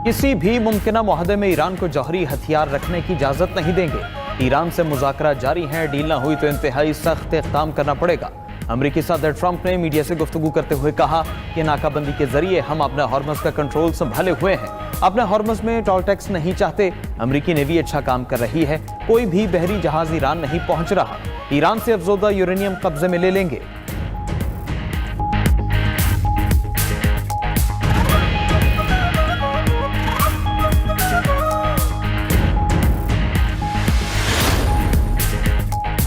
किसी भी मुमकिन मुआहदे में ईरान को जौहरी हथियार रखने की इजाजत नहीं देंगे। ईरान से मुज़ाकरा जारी हैं, डील ना हुई तो इंतहाई सख्त इक़दाम करना पड़ेगा। अमरीकी सदर ट्रंप ने मीडिया से गुफ्तगू करते हुए कहा कि नाकाबंदी के जरिए हम अपने हॉर्मज़ का कंट्रोल संभाले हुए हैं, अपने हॉर्मज़ में टोल टैक्स नहीं चाहते। अमरीकी नेवी अच्छा काम कर रही है, कोई भी बहरी जहाज ईरान नहीं पहुंच रहा। ईरान से अफजोदा यूरेनियम कब्जे में ले लेंगे।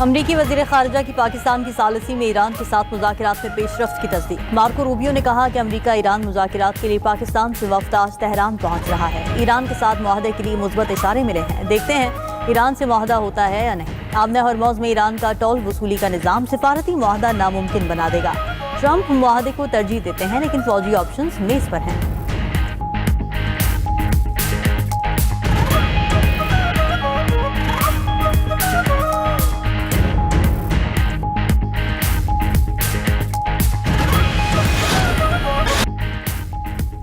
अमरीकी वज़ीर ख़ारिजा की पाकिस्तान की सालिसी में ईरान के साथ मुज़ाकरात में पेशरफ्त की तस्दीक। मार्को रूबियो ने कहा कि अमरीका ईरान मुज़ाकरात के लिए पाकिस्तान से वफ़द आज तेहरान पहुँच रहा है। ईरान के साथ मुआहदे के लिए मुस्बत इशारे मिले हैं, देखते हैं ईरान से मुआहदा होता है या नहीं। आमने हॉर्मज़ में ईरान का टोल वसूली का निज़ाम सिफारती मुआहदा नामुमकिन बना देगा। ट्रंप मुआहदे को तरजीह देते हैं, लेकिन फौजी ऑप्शन मेज़ पर हैं।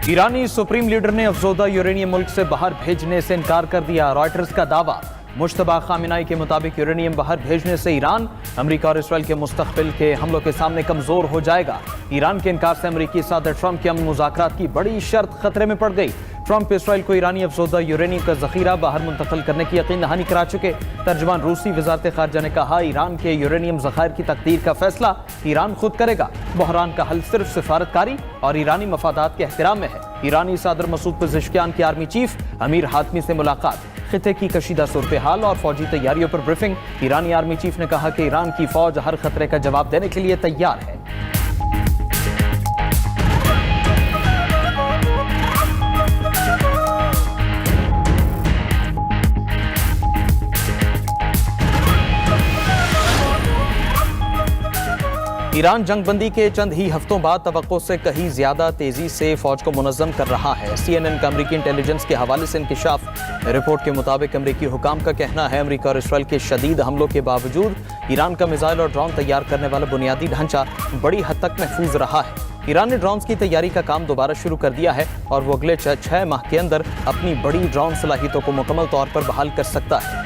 ईरानी सुप्रीम लीडर ने अफजोदा यूरेनियम मुल्क से बाहर भेजने से इनकार कर दिया। रॉयटर्स का दावा, मुश्तबा खामिनाई के मुताबिक यूरेनियम बाहर भेजने से ईरान अमरीका और इसराइल के मुस्तकबिल के हमलों के सामने कमजोर हो जाएगा। ईरान के इनकार से अमरीकी सदर ट्रंप की अमन मुज़ाकरात की बड़ी शर्त खतरे में पड़ गई। ट्रंप इसराइल को ईरानी अफजोदा यूरेनियम का जखीरा बाहर मुंतकिल करने की यकीन दहानी करा चुके। तर्जमान रूसी वजारत खारजा ने कहा, ईरान के यूरेनियम ज़खायर की तकदीर का फैसला ईरान खुद करेगा। बहरान का हल सिर्फ सिफारतकारी और ईरानी मफादात के एहतराम में है। ईरानी सदर मसूद पेज़ेश्कियान की आर्मी चीफ अमीर हातमी से मुलाकात, खिते की कशीदा सूरत हाल और फौजी तैयारियों पर ब्रीफिंग। ईरानी आर्मी चीफ ने कहा कि ईरान की फौज हर खतरे का जवाब देने के लिए तैयार है। ईरान जंगबंदी के चंद ही हफ्तों बाद तवक्को से कहीं ज्यादा तेजी से फौज को मुनज़्ज़म कर रहा है। CNN का अमरीकी इंटेलिजेंस के हवाले से इंकिशाफ रिपोर्ट के मुताबिक अमरीकी हुकाम का कहना है, अमरीका और इसराइल के शदीद हमलों के बावजूद ईरान का मिसाइल और ड्रोन तैयार करने वाला बुनियादी ढांचा बड़ी हद तक महफूज रहा है। ईरान ने ड्रोन्स की तैयारी का काम दोबारा शुरू कर दिया है और वो अगले 6 माह के अंदर अपनी बड़ी ड्रोन सलाहियतों को मुकम्मल तौर पर बहाल कर सकता है।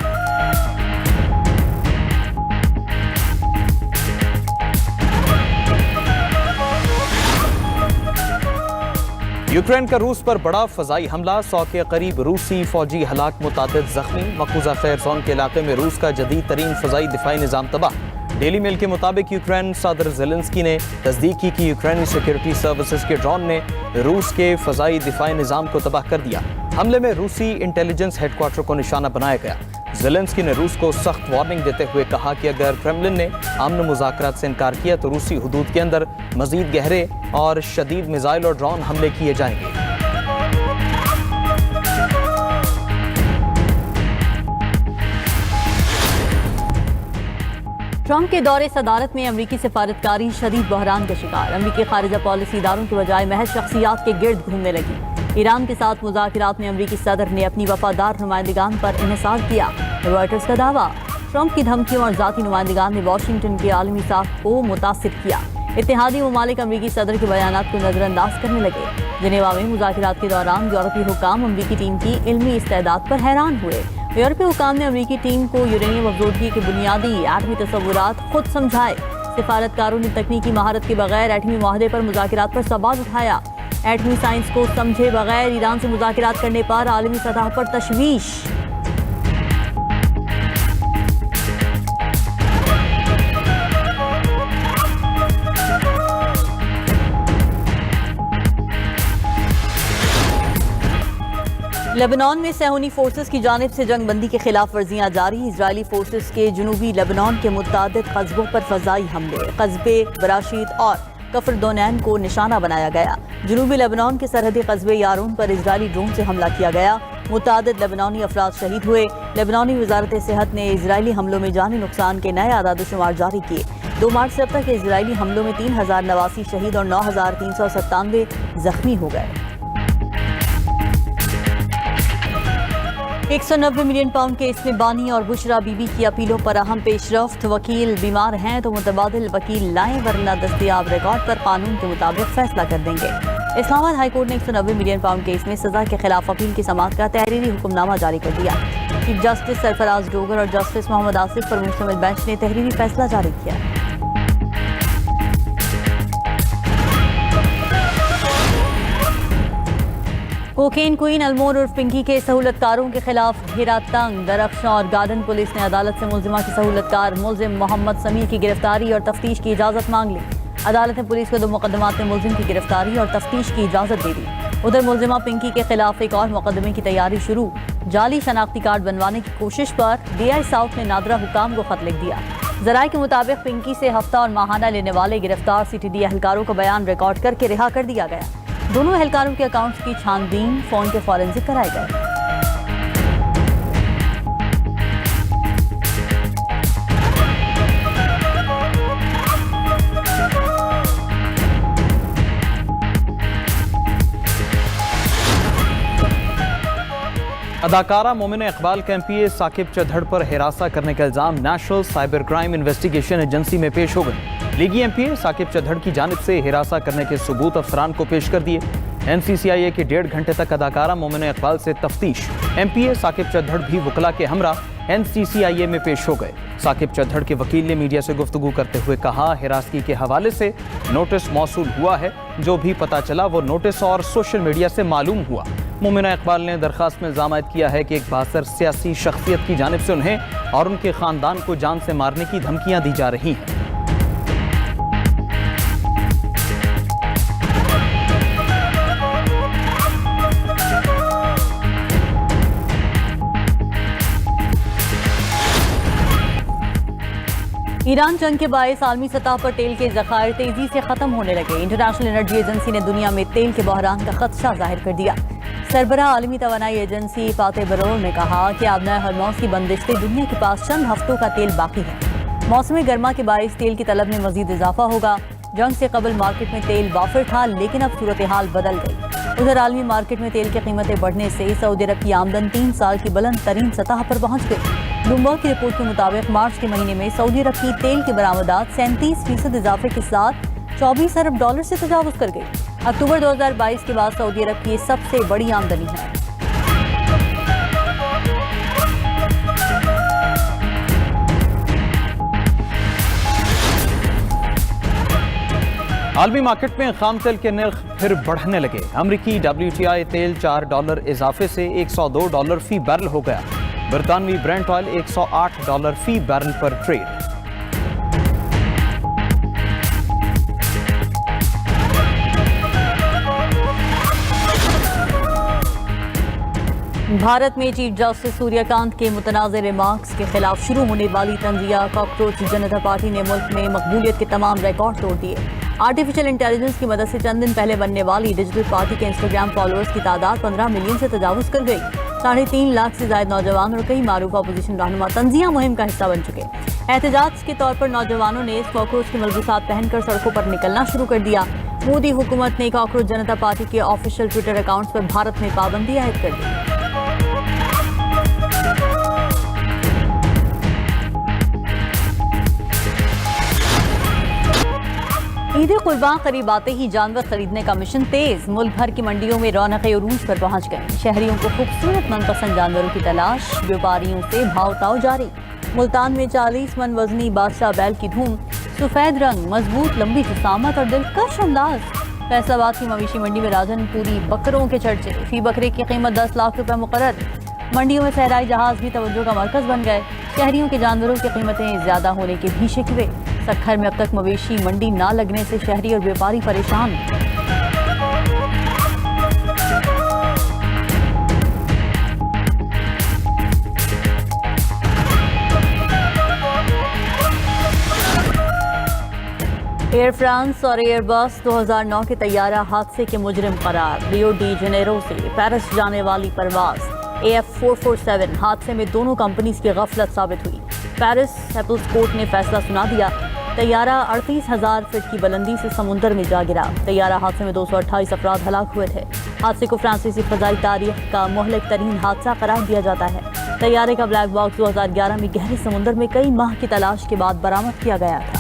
यूक्रेन का रूस पर बड़ा फजाई हमला, 100 के करीब रूसी फौजी हलाक, मुतादिद जख्मी। मकबूजा खैर जोन के इलाके में रूस का जदीद तरीन फजाई दिफाई निज़ाम तबाह। डेली मेल के मुताबिक यूक्रेन सदर ज़ेलेंस्की ने तस्दीक की कि यूक्रेनी सिक्योरिटी सर्विसेज के ड्रोन ने रूस के फजाई दिफाई निज़ाम को तबाह कर दिया। हमले में रूसी इंटेलिजेंस हेडक्वार्टर को निशाना बनाया गया। ज़ेलेंस्की ने रूस को सख्त वार्निंग देते हुए कहा कि अगर क्रेमलिन ने अमन मुज़ाकरात से इनकार किया तो रूसी हुदूद के अंदर मजीद गहरे और शदीद मिसाइल और ड्रोन हमले किए जाएंगे। ट्रंप के दौरे सदारत में अमरीकी सिफारतकारी शदीद बहरान का शिकार। अमरीकी खारिजा पॉलिसी इदारों के बजाय महज शख्सियात के गिर्द घूमने लगी। ईरान के साथ मुज़ाकरात में अमरीकी सदर ने अपनी वफादार नुमाइंदगान पर इन्हिसार किया। रॉयटर्स का दावा, ट्रंप की धमकियों और जाती नुमाइंदगान ने वाशिंगटन के आलमी साख को मुतासिर किया। इत्तेहादी ममालिक अमरीकी सदर के बयानात को नजरअंदाज करने लगे। जिनेवा में मुज़ाकरात के दौरान यूरोपीय हुकाम अमरीकी टीम की इल्मी इस्तेदाद पर हैरान हुए। यूरोपीय हुकाम ने अमरीकी टीम को यूरेनियम अफजोदगी के बुनियादी एटमी तस्वुरात खुद समझाए। सिफारतकारों ने तकनीकी महारत के बगैर एटमी मुआहदे पर मुज़ाकरात पर सवाल उठाया। एटमी साइंस को समझे बगैर ईरान से मुज़ाकरात करने पर आलमी सतह पर तशवीश। लेबनान में सहूनी फोर्सेस की जानिब से जंगबंदी के खिलाफ वर्जियाँ जारी। इजरायली फोर्सेस के जनूबी लेबनान के मुतादिद कस्बों पर फजाई हमले, कस्बे बराशीद और कफरदोनैन को निशाना बनाया गया। जनूबी लेबनान के सरहदी कस्बे यारून पर इजरायली ड्रोन से हमला किया गया। मुतादिद लेबनानी अफराद शहीद हुए। लेबनानी वजारत सेहत ने इजरायली हमलों में जानी नुकसान के नए आदाद-ओ-शुमार जारी किए। 2 मार्च से अब तक इजरायली हमलों में 3089 शहीद और 9397 जख्मी हो गए। 190 मिलियन पाउंड के इसमें बानी और बुशरा बीबी की अपीलों पर अहम पेशरफ्त। वकील बीमार हैं तो मुतबादिल वकील लाएं, वरना दस्तयाब रिकॉर्ड पर कानून के मुताबिक फैसला कर देंगे। इस्लामाबाद हाईकोर्ट ने 190 मिलियन पाउंड केस में सजा के खिलाफ अपील की समाअत का तहरीरी हुक्मनामा जारी कर दिया। चीफ जस्टिस सरफराज डोगर और जस्टिस मोहम्मद आसिफ पर मुश्तमिल बेंच ने तहरीरी फैसला जारी किया। कोकेन क्वीन अलमोर उर्फ पिंकी के सहूलतकारों के खिलाफ घेरा तंग। दरख्शां और गार्डन पुलिस ने अदालत से मुलजिमा की सहूलतकार मुलजिम मोहम्मद समीर की गिरफ्तारी और तफ्तीश की इजाज़त मांग ली। अदालत ने पुलिस को 2 मुकदमात में मुलजिम की गिरफ्तारी और तफ्तीश की इजाज़त दे दी। उधर मुलजिमा पिंकी के खिलाफ एक और मुकदमे की तैयारी शुरू। जाली शनाख्ती कार्ड बनवाने की कोशिश पर DI साउथ ने नादरा हुकाम को खत लिख दिया। जराये के मुताबिक पिंकी से हफ्ता और माहाना लेने वाले गिरफ्तार CTD एहलकारों का बयान रिकॉर्ड करके रिहा कर दिया गया। दोनों एहलकारों के अकाउंट्स की छानबीन, फोन के फॉरेंसिक कराए गए। अदाकारा मोमिना इकबाल का MPA साकिब चौधरी पर हिरासा करने का इल्जाम national cyber crime investigation agency में पेश हो गए। लीगी MPA साकिब चौधरी की जानिब से हिरासा करने के सबूत अफसरान को पेश कर दिए। NCCIA के 1.5 घंटे तक अदाकारा मोमिना इकबाल से तफ्तीश। MPA साकिब चौधरी भी वकला के हमरा NCCIA में पेश हो गए। साकिब चौधरी के वकील ने मीडिया से गुफ्तगू करते हुए कहा, हिरासगी के हवाले से नोटिस मौसूल हुआ है। जो भी पता चला वो नोटिस और सोशल मीडिया से मालूम हुआ। मोमिना इकबाल ने दरखास्त में इल्जाम आयद किया है कि एक बासर सियासी शख्सियत की जानिब से उन्हें और उनके खानदान को जान से मारने की धमकियां दी जा रही हैं। ईरान जंग के बायस आलमी सतह पर तेल के ज़खायर तेजी से खत्म होने लगे। इंटरनेशनल एनर्जी एजेंसी ने दुनिया में तेल के बहरान का खदशा जाहिर कर दिया। सरबराह आलमी तवानाई एजेंसी फाते बरोल ने कहा कि आबनाए हरमौज की बंदिश से दुनिया के पास चंद हफ्तों का तेल बाकी है। मौसम गर्मा के बायस तेल की तलब में मजीद इजाफा होगा। जंग से कबल मार्केट में तेल वाफिर था, लेकिन अब सूरत हाल बदल गई। उधर आलमी मार्केट में तेल की कीमतें बढ़ने से सऊदी अरब की आमदन 3 साल की बुलंद तरीन सतह पर पहुंच गई। ब्लूमबर्ग की रिपोर्ट के मुताबिक मार्च के महीने में सऊदी अरब की तेल की बरामदात 37% इजाफे के साथ $24 अरब से तजावुज कर गई। अक्टूबर 2022 के बाद सऊदी अरब की सबसे बड़ी आमदनी है। आलमी मार्केट में खाम तेल के नर्ख फिर बढ़ने लगे। अमरीकी WTI तेल $4 इजाफे से $102 फी बैरल हो गया। बरतानवी ब्रेंट ऑयल $108 फी बैरल पर ट्रेड। भारत में चीफ जस्टिस सूर्यकांत के मुतनाज़िर रिमार्क्स के खिलाफ शुरू होने वाली तंजिया कॉकरोच जनता पार्टी ने मुल्क में मकबूलियत के तमाम रिकॉर्ड तोड़ दिए। आर्टिफिशियल इंटेलिजेंस की मदद से चंद दिन पहले बनने वाली डिजिटल पार्टी के इंस्टाग्राम फॉलोअर्स की तादाद 15 मिलियन से तजावुज कर गई। 3.5 लाख से ज्यादा नौजवान और कई मारूफ अपोजिशन रहनुमा तंजिया मुहिम का हिस्सा बन चुके। एहतजाज के तौर पर नौजवानों ने कॉकरोच के मलबूसात पहनकर सड़कों पर निकलना शुरू कर दिया। मोदी हुकूमत ने कॉकरोच जनता पार्टी के ऑफिशियल ट्विटर अकाउंट्स पर भारत में पाबंदी आयद कर दी। ईद कुर्बान करीब आते ही जानवर खरीदने का मिशन तेज। मुल्क भर की मंडियों में रौनक उरूज पर पहुंच गए। शहरियों को खूबसूरत मनपसंद जानवरों की तलाश, व्यापारियों से भाव ताव जारी। मुल्तान में 40 मन वजनी बादशाह बैल की धूम। सफेद रंग, मजबूत लंबी जिसामत और दिलकश अंदाज। फैसलाबाद की मवेशी मंडी में राजनपुरी बकरों के चर्चे। फी बकरे की कीमत 10 लाख रुपए मुकर्रर। मंडियों में सहराई जहाज भी तवज्जो का मरकज बन गए। शहरियों के जानवरों की कीमतें ज्यादा होने के भी शिकवे। सक्खर में अब तक मवेशी मंडी ना लगने से शहरी और व्यापारी परेशान। एयर फ्रांस और एयरबस 2009 के तैयारा हादसे के मुजरिम करार। रियो डी जेनेरो से पेरिस जाने वाली परवाज AF447 हादसे में दोनों कंपनीज की गफलत साबित हुई। पेरिस एप्पल्स कोर्ट ने फैसला सुना दिया। तैयारा 38,000 फीट की बुलंदी से समुंदर में जा गिरा। तैयारा हादसे में 228 अफराद हलाक हुए थे। हादसे को फ्रांसीसी फजाई तारीख का मुहलिक तरीन हादसा करार दिया जाता है। तैयारे का ब्लैक बॉक्स 2011 में गहरे समुंदर में कई माह की तलाश के बाद बरामद किया गया था।